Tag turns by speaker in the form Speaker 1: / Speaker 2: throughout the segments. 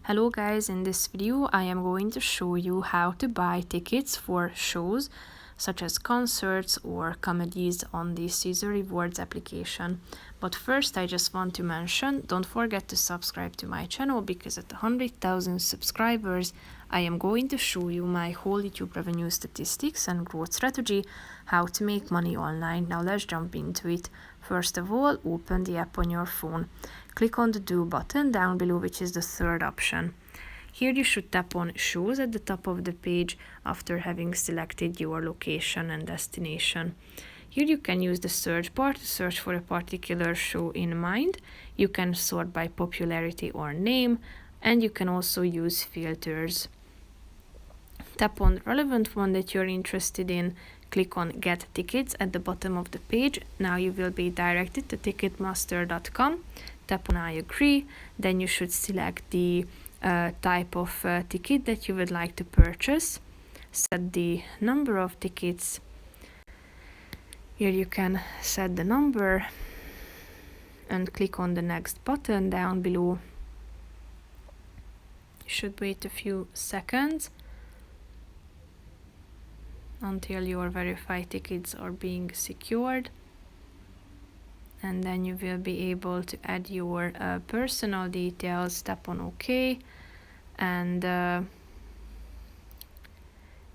Speaker 1: Hello guys, in this video I am going to show you how to buy tickets for shows such as concerts or comedies on the Caesar Rewards application. But first I just want to mention, don't forget to subscribe to my channel because at 100,000 subscribers I am going to show you my whole YouTube revenue statistics and growth strategy, how to make money online. Now let's jump into it. First of all, open the app on your phone. Click on the Do button down below, which is the third option. Here you should tap on Shows at the top of the page after having selected your location and destination. Here you can use the search bar to search for a particular show in mind. You can sort by popularity or name, and you can also use filters. Tap on the relevant one that you're interested in. Click on Get Tickets at the bottom of the page. Now you will be directed to Ticketmaster.com. Tap on I agree. Then you should select the type of ticket that you would like to purchase. Set the number of tickets. Here you can set the number and click on the next button down below. You should wait a few seconds until your verified tickets are being secured, and then you will be able to add your personal details. Tap on OK, and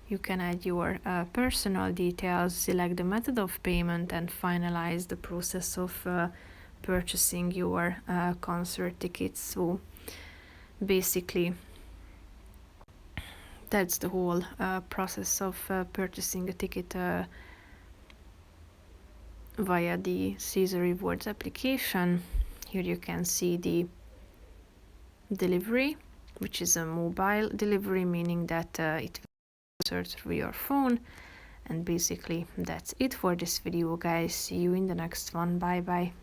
Speaker 1: you can add your personal details, select the method of payment, and finalize the process of purchasing your concert tickets. So basically that's the whole process of purchasing a ticket via the Caesar Rewards application. Here you can see the delivery, which is a mobile delivery, meaning that it will search through your phone. And basically that's it for this video, guys. See you in the next one. Bye bye.